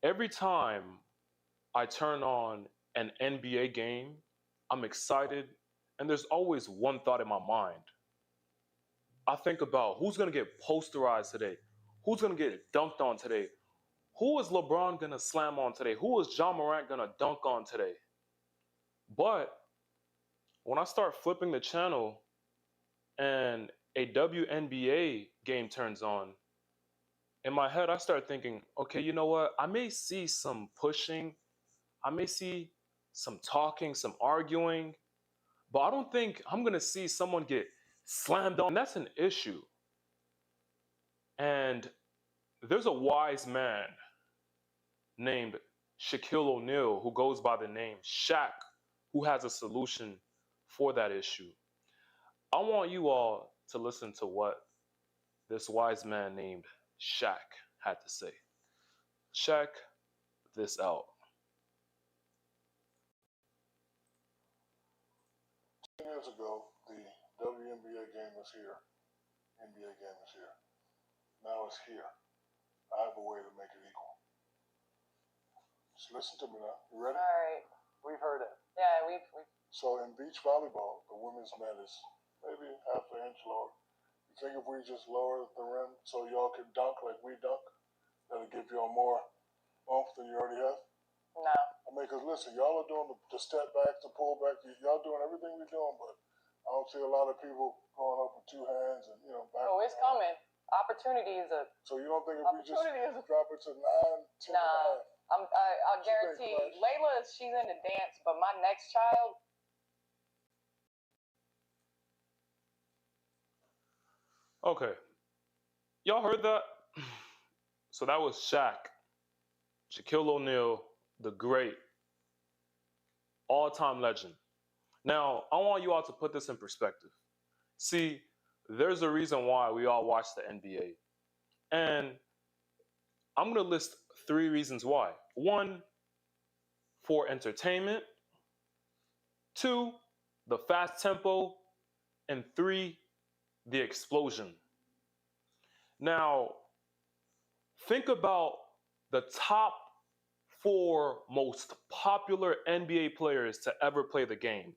Every time I turn on an NBA game, I'm excited, and there's always one thought in my mind. I think about who's going to get posterized today, who's going to get dunked on today, who is LeBron going to slam on today, who is John Morant going to dunk on today. But when I start flipping the channel and a WNBA game turns on, in my head I start thinking, okay, you know what? I may see some pushing, I may see some talking, some arguing, but I don't think I'm going to see someone get slammed on. And that's an issue. And there's a wise man named Shaquille O'Neal who goes by the name Shaq who has a solution for that issue. I want you all to listen to what this wise man named Shaq had to say. Check this out. 10 years ago, the WNBA game was here. NBA game is here. Now it's here. I have a way to make it equal. Just listen to me now. You ready? All right. We've heard it. Yeah, we've. So in beach volleyball, the women's net is maybe half an inch lower. You think if we just lower the rim so y'all can dunk like we dunk, that'll give y'all more oomph than you already have? No. I mean, because listen, y'all are doing the step back, the pull back. Y'all doing everything we're doing, but I don't see a lot of people going up with two hands and, back. Oh, it's coming. Opportunity is a... So you don't think if we just drop it to 9, 10, Nah. I guarantee Layla, she's in the dance, but my next child... Okay. Y'all heard that? So that was Shaq. Shaquille O'Neal, the great all-time legend. Now, I want you all to put this in perspective. See, there's a reason why we all watch the NBA. And I'm going to list 3 reasons why. 1, for entertainment. 2, the fast tempo. And 3, the explosion. Now, think about the top 4 most popular NBA players to ever play the game.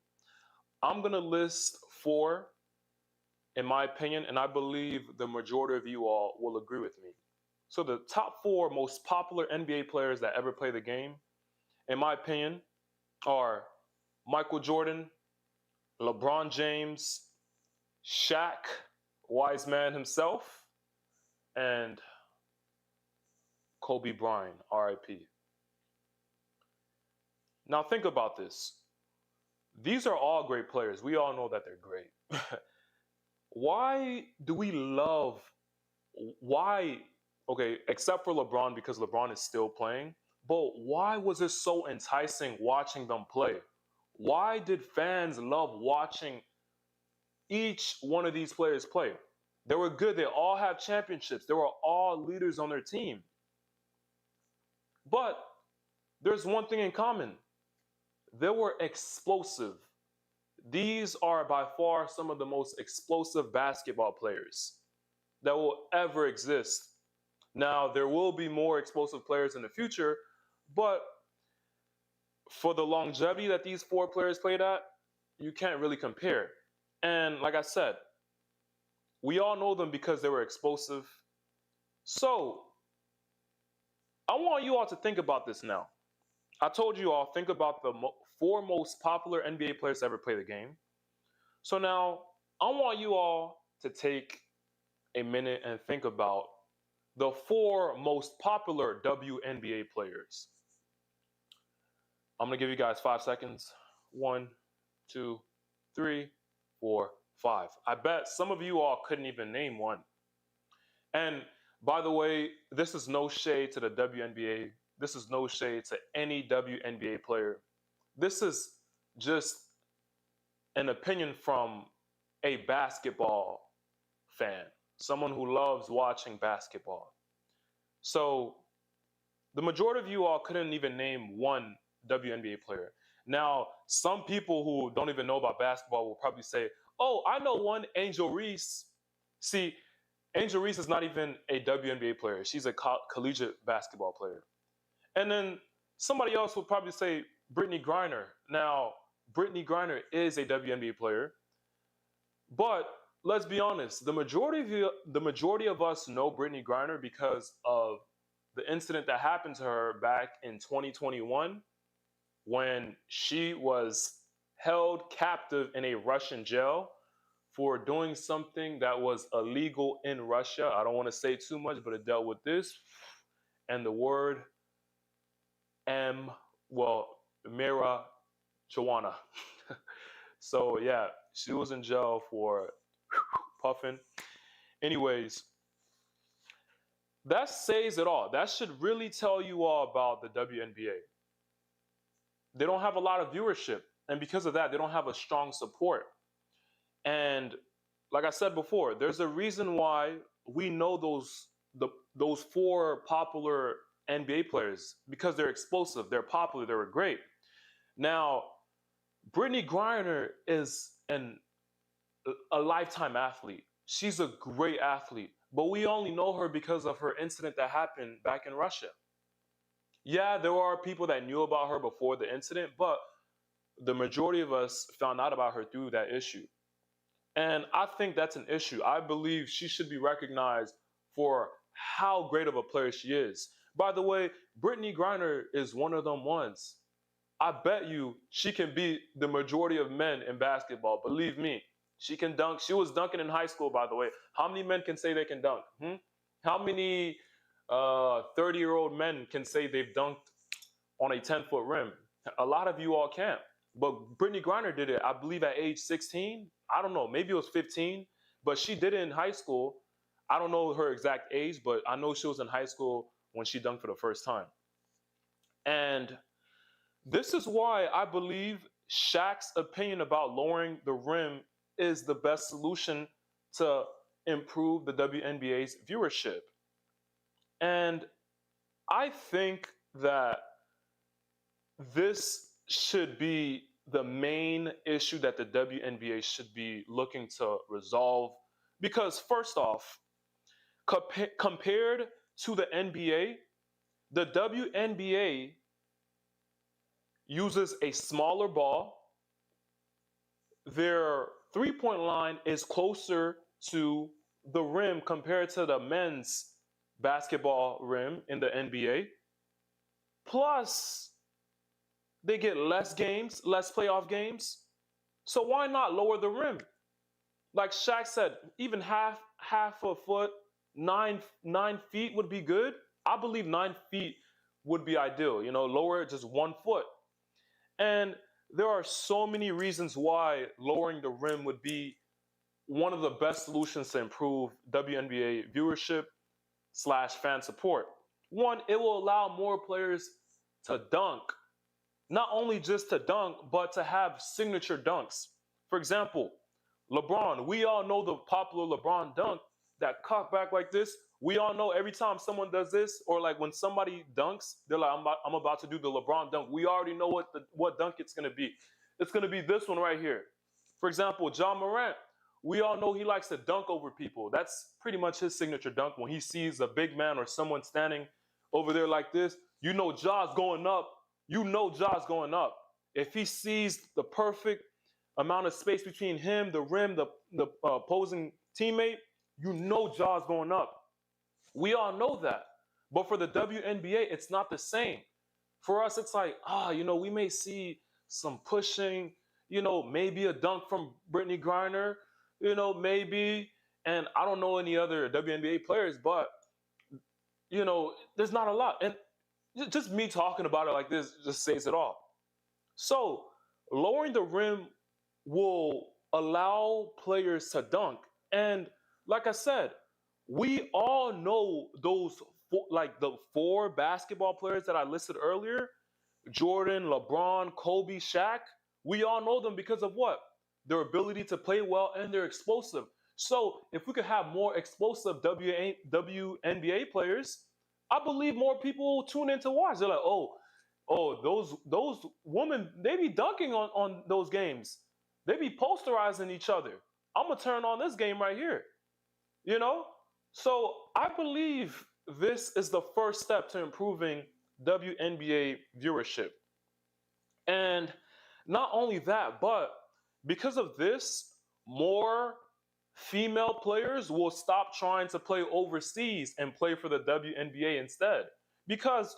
I'm going to list 4, in my opinion, and I believe the majority of you all will agree with me. So the top 4 most popular NBA players that ever play the game, in my opinion, are Michael Jordan, LeBron James, Shaq, wise man himself, and Kobe Bryant, RIP. Now think about this. These are all great players. We all know that they're great. Why do we love, okay, except for LeBron because LeBron is still playing, but why was it so enticing watching them play? Why did fans love watching each one of these players play? They were good. They all have championships. They were all leaders on their team. But there's one thing in common. They were explosive. These are by far some of the most explosive basketball players that will ever exist. Now, there will be more explosive players in the future, but for the longevity that these 4 players played at, you can't really compare. And like I said, we all know them because they were explosive. So, I want you all to think about this now. I told you all, think about the 4 most popular NBA players to ever play the game. So now, I want you all to take a minute and think about the 4 most popular WNBA players. I'm going to give you guys 5 seconds. 1, 2, 3, 4, 5. I bet some of you all couldn't even name one. And by the way, this is no shade to the WNBA. This is no shade to any WNBA player. This is just an opinion from a basketball fan, someone who loves watching basketball. So the majority of you all couldn't even name one WNBA player. Now, some people who don't even know about basketball will probably say, oh, I know one, Angel Reese. See, Angel Reese is not even a WNBA player. She's a collegiate basketball player. And then somebody else would probably say Brittany Griner. Now, Brittany Griner is a WNBA player, but let's be honest, the majority of us know Brittany Griner because of the incident that happened to her back in 2021 when she was held captive in a Russian jail for doing something that was illegal in Russia. I don't want to say too much, but it dealt with this and the word Mira Joanna. So yeah, she was in jail for puffing. Anyways, that says it all. That should really tell you all about the WNBA. They don't have a lot of viewership, and because of that, they don't have a strong support. And like I said before, there's a reason why we know those four popular NBA players because they're explosive, they're popular, they were great. Now, Brittany Griner is a lifetime athlete. She's a great athlete, but we only know her because of her incident that happened back in Russia. Yeah, there are people that knew about her before the incident, but the majority of us found out about her through that issue. And I think that's an issue. I believe she should be recognized for how great of a player she is. By the way, Brittany Griner is one of them ones. I bet you she can beat the majority of men in basketball. Believe me, she can dunk. She was dunking in high school, by the way. How many men can say they can dunk? How many 30-year-old men can say they've dunked on a 10-foot rim? A lot of you all can't. But Brittany Griner did it, I believe, at age 16. I don't know, maybe it was 15, but she did it in high school. I don't know her exact age, but I know she was in high school when she dunked for the first time. And this is why I believe Shaq's opinion about lowering the rim is the best solution to improve the WNBA's viewership. And I think that this should be the main issue that the WNBA should be looking to resolve. Because first off, compared to the NBA, the WNBA uses a smaller ball. Their three-point line is closer to the rim compared to the men's basketball rim in the NBA. Plus, they get less games, less playoff games. So why not lower the rim? Like Shaq said, even half a foot, 9 feet would be good. I believe 9 feet would be ideal. Lower it just 1 foot. And there are so many reasons why lowering the rim would be one of the best solutions to improve WNBA viewership / fan support. One, it will allow more players to dunk. Not only just to dunk, but to have signature dunks. For example, LeBron. We all know the popular LeBron dunk, that cock back like this. We all know every time someone does this, or like when somebody dunks, they're like, I'm about to do the LeBron dunk. We already know what dunk it's going to be. It's going to be this one right here. For example, John Morant. We all know he likes to dunk over people. That's pretty much his signature dunk. When he sees a big man or someone standing over there like this, you know Ja's going up. If he sees the perfect amount of space between him, the rim, the opposing teammate, you know Ja's going up. We all know that. But for the WNBA, it's not the same. For us, it's like, we may see some pushing, maybe a dunk from Brittany Griner, maybe. And I don't know any other WNBA players, but, there's not a lot. And just me talking about it like this just says it all. So lowering the rim will allow players to dunk. And like I said, we all know those the four basketball players that I listed earlier, Jordan, LeBron, Kobe, Shaq. We all know them because of what? Their ability to play well and they're explosive. So if we could have more explosive WNBA players, I believe more people will tune in to watch. They're like, those women, they be dunking on those games. They be posterizing each other. I'm going to turn on this game right here. So I believe this is the first step to improving WNBA viewership. And not only that, but because of this, more female players will stop trying to play overseas and play for the WNBA instead. Because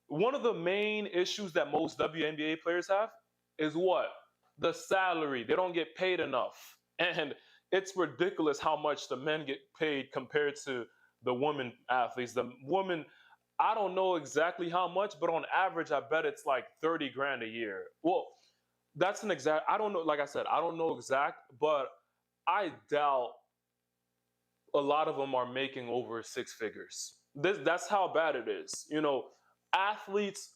one of the main issues that most WNBA players have is what? The salary. They don't get paid enough. And it's ridiculous how much the men get paid compared to the women athletes. The women, I don't know exactly how much, but on average, I bet it's like 30 grand a year. Well, that's an exact, I don't know, like I said, I don't know exact, but I doubt a lot of them are making over six figures. That's how bad it is. You know, athletes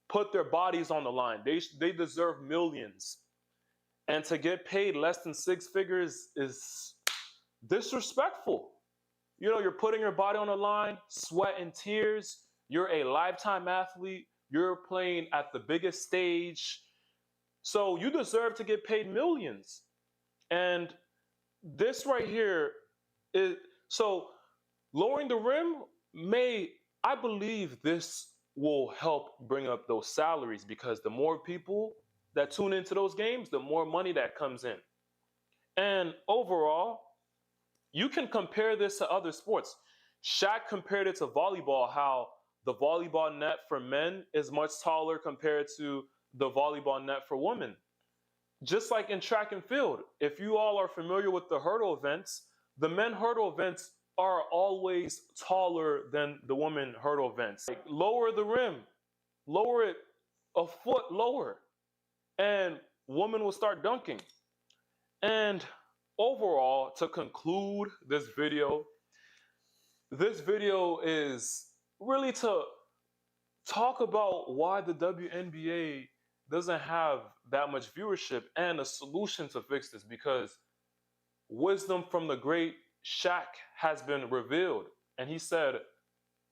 put their bodies on the line. They deserve millions. And to get paid less than six figures is disrespectful. You know, you're putting your body on the line, sweat and tears. You're a lifetime athlete. You're playing at the biggest stage. So you deserve to get paid millions. And this right here is so lowering the rim I believe this will help bring up those salaries because the more people that tune into those games, the more money that comes in. And overall, you can compare this to other sports. Shaq compared it to volleyball, how the volleyball net for men is much taller compared to the volleyball net for women. Just like in track and field, if you all are familiar with the hurdle events, the men hurdle events are always taller than the women hurdle events. Like, lower the rim, lower it a foot lower, and women will start dunking. And overall, to conclude this video is really to talk about why the WNBA doesn't have that much viewership and a solution to fix this, because wisdom from the great Shaq has been revealed. And he said,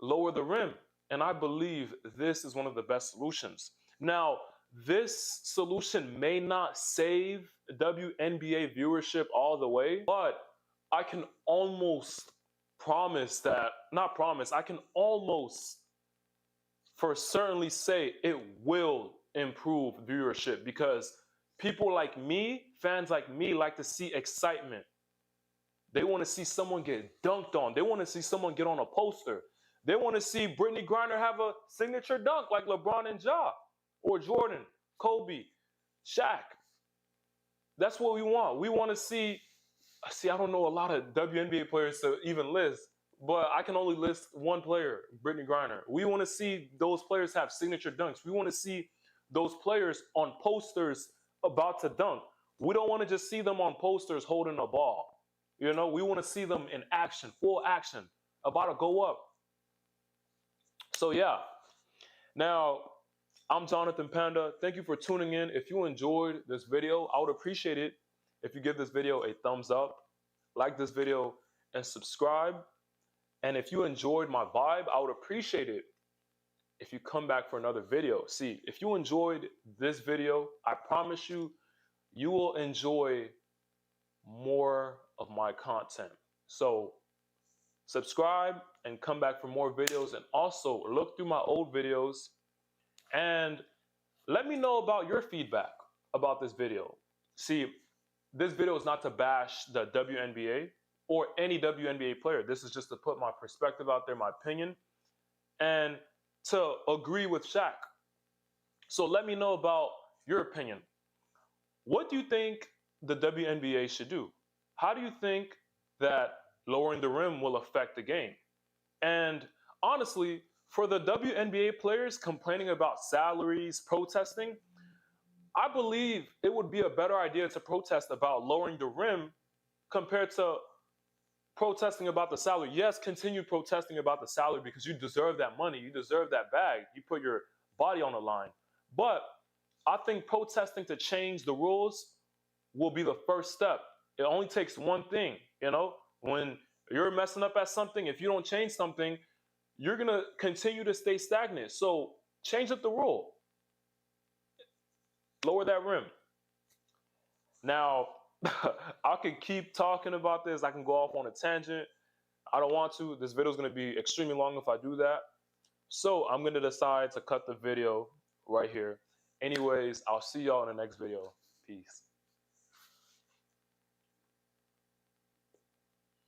lower the rim. And I believe this is one of the best solutions. Now, this solution may not save WNBA viewership all the way, but I can almost promise that, not promise, I can almost for certainly say it will improve viewership because people like me, fans like me, like to see excitement. They want to see someone get dunked on. They want to see someone get on a poster. They want to see Brittany Griner have a signature dunk like LeBron and Ja, or Jordan, Kobe, Shaq. That's what we want. We want to see, I don't know a lot of WNBA players to even list, but I can only list one player, Brittany Griner. We want to see those players have signature dunks. We want to see those players on posters about to dunk. We don't want to just see them on posters holding a ball. You know, we want to see them in action, full action, about to go up. So yeah. Now, I'm Jonathan Panda. Thank you for tuning in. If you enjoyed this video, I would appreciate it if you give this video a thumbs up, like this video, and subscribe. And if you enjoyed my vibe, I would appreciate it if you come back for another video. See, if you enjoyed this video, I promise you, you will enjoy more of my content. So subscribe and come back for more videos, and also look through my old videos and let me know about your feedback about this video. See, this video is not to bash the WNBA or any WNBA player. This is just to put my perspective out there, my opinion, and to agree with Shaq. So let me know about your opinion. What do you think the WNBA should do? How do you think that lowering the rim will affect the game? And honestly, for the WNBA players complaining about salaries, protesting, I believe it would be a better idea to protest about lowering the rim compared to protesting about the salary. Yes, continue protesting about the salary because you deserve that money. You deserve that bag. You put your body on the line. But I think protesting to change the rules will be the first step. It only takes one thing, you know? When you're messing up at something, if you don't change something, you're going to continue to stay stagnant. So change up the rule. Lower that rim. Now, I could keep talking about this. I can go off on a tangent. I don't want to. This video is going to be extremely long if I do that. So I'm gonna decide to cut the video right here. Anyways, I'll see y'all in the next video. Peace.